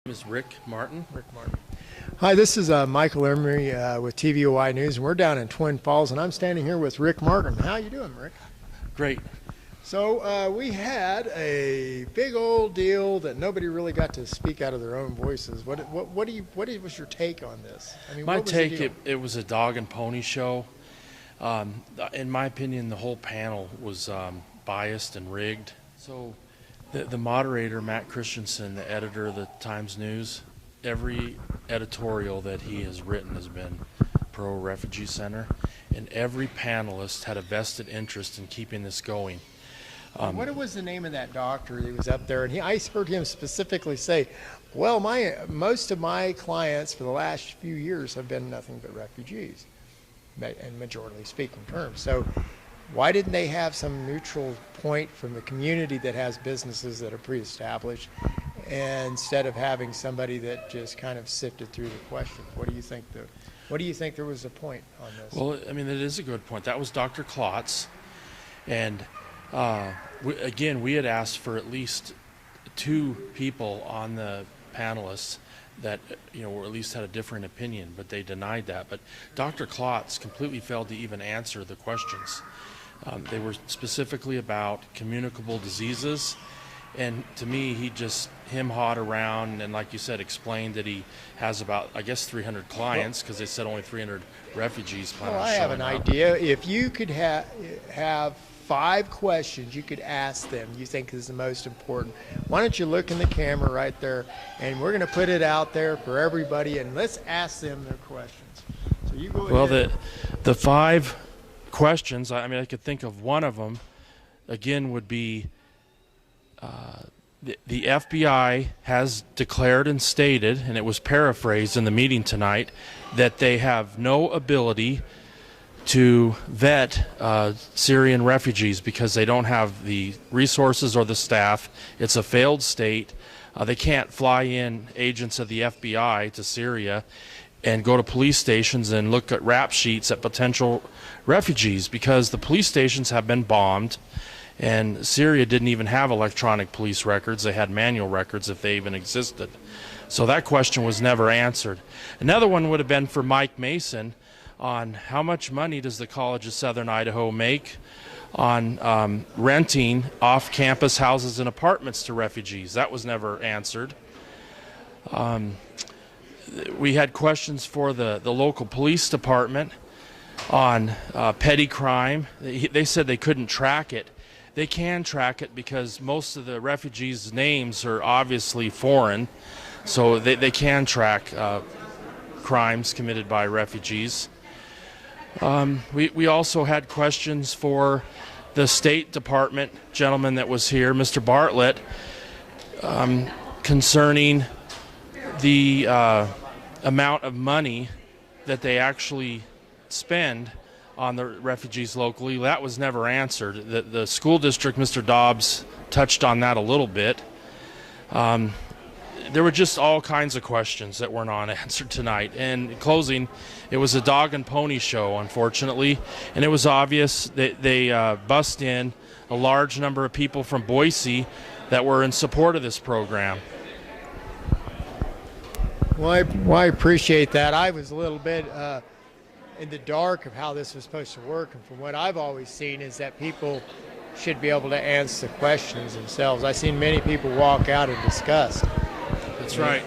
Is Rick Martin. Hi, this is Michael Emery with TVOI News, and we're down in Twin Falls, and I'm standing here with Rick Martin. How you doing, Rick? Great. So we had a big old deal that nobody really got to speak out of their own voices. What was your take on this? I mean, My what was the take, deal? it was a dog and pony show. In my opinion, the whole panel was biased and rigged. So the moderator, Matt Christensen, the editor of the Times News, every editorial that he has written has been pro-refugee center, and every panelist had a vested interest in keeping this going. What was the name of that doctor that was up there? And I heard him specifically say, well, most of my clients for the last few years have been nothing but refugees, in majority speaking terms. So why didn't they have some neutral point from the community that has businesses that are pre-established, instead of having somebody that just kind of sifted through the questions? What do you think there was a point on this? Well, I mean, it is a good point. That was Dr. Klotz, and we had asked for at least two people on the panelists that or at least had a different opinion, but they denied that. But Dr. Klotz completely failed to even answer the questions. They were specifically about communicable diseases, and to me, he just him-hawed around and, like you said, explained that he has about, I guess, 300 clients, because they said only 300 refugees plan on Well, I have an showing up. idea. If you could have 5 questions you could ask them you think is the most important, why don't you look in the camera right there, and we're going to put it out there for everybody, and let's ask them their questions. So you go ahead. Well, the 5 questions, I mean, I could think of one of them, again, would be the FBI has declared and stated, and it was paraphrased in the meeting tonight, that they have no ability to vet Syrian refugees because they don't have the resources or the staff. It's a failed state. They can't fly in agents of the FBI to Syria and go to police stations and look at rap sheets at potential refugees, because the police stations have been bombed, and Syria didn't even have electronic police records. They had manual records, if they even existed. So that question was never answered. Another one would have been for Mike Mason on how much money does the College of Southern Idaho make on renting off-campus houses and apartments to refugees. That was never answered. We had questions for the local police department on petty crime. They said they couldn't track it. They can track it because most of the refugees' names are obviously foreign, so they can track crimes committed by refugees. We also had questions for the State Department gentleman that was here, Mr. Bartlett, concerning the amount of money that they actually spend on the refugees locally. That was never answered. The school district, Mr. Dobbs, touched on that a little bit. There were just all kinds of questions that weren't unanswered tonight. And in closing, it was a dog and pony show, unfortunately, and it was obvious that they bussed in a large number of people from Boise that were in support of this program. Well, I appreciate that. I was a little bit in the dark of how this was supposed to work, and from what I've always seen is that people should be able to answer the questions themselves. I've seen many people walk out in disgust. That's right.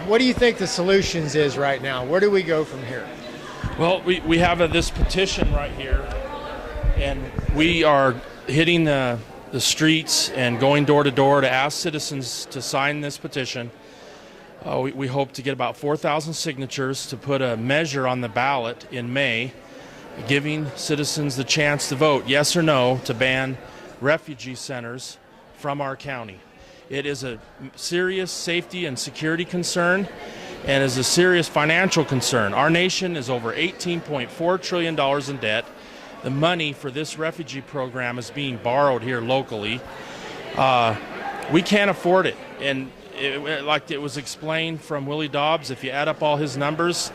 What do you think the solutions is right now? Where do we go from here? Well, we have this petition right here, and we are hitting the streets and going door to door to ask citizens to sign this petition. We hope to get about 4,000 signatures to put a measure on the ballot in May, giving citizens the chance to vote yes or no to ban refugee centers from our county. It is a serious safety and security concern, and is a serious financial concern. Our nation is over $18.4 trillion in debt. The money for this refugee program is being borrowed here locally. We can't afford it. And like it was explained from Willie Dobbs, if you add up all his numbers,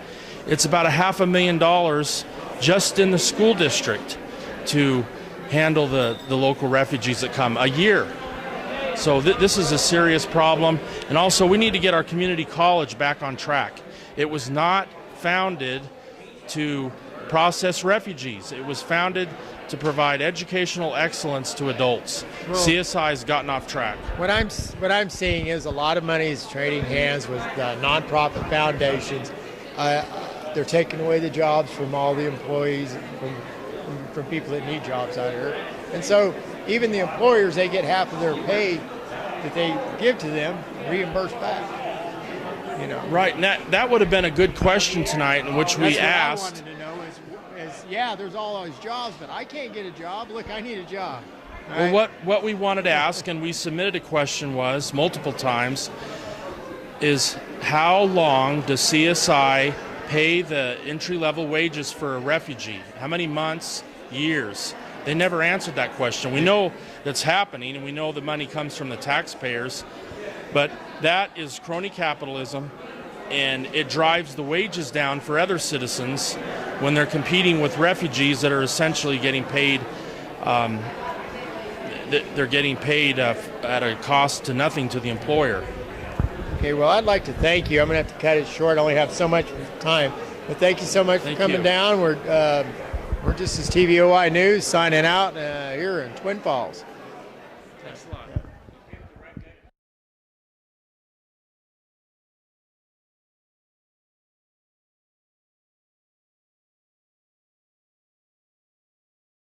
it's about $500,000 just in the school district to handle the local refugees that come a year. So this is a serious problem. And also, we need to get our community college back on track. It was not founded to process refugees. It was founded to provide educational excellence to adults. Well, CSI has gotten off track. What I'm seeing is a lot of money is trading hands with nonprofit foundations. They're taking away the jobs from all the employees, from people that need jobs out here. And so even the employers, they get half of their pay that they give to them reimbursed back. You know. Right, and that would have been a good question tonight in which we asked. That's what I wanted to know is yeah, there's all those jobs, but I can't get a job. Look, I need a job. Right? Well, what we wanted to ask, and we submitted a question was multiple times, is how long does CSI pay the entry-level wages for a refugee? How many months, years? They never answered that question. We know that's happening, and we know the money comes from the taxpayers, but that is crony capitalism, and it drives the wages down for other citizens when they're competing with refugees that are essentially getting paid. They're getting paid at a cost to nothing to the employer. Okay, well, I'd like to thank you. I'm going to have to cut it short. I only have so much time. But thank you so much for coming down. We're just as TVOI News signing out here in Twin Falls. Thanks a lot.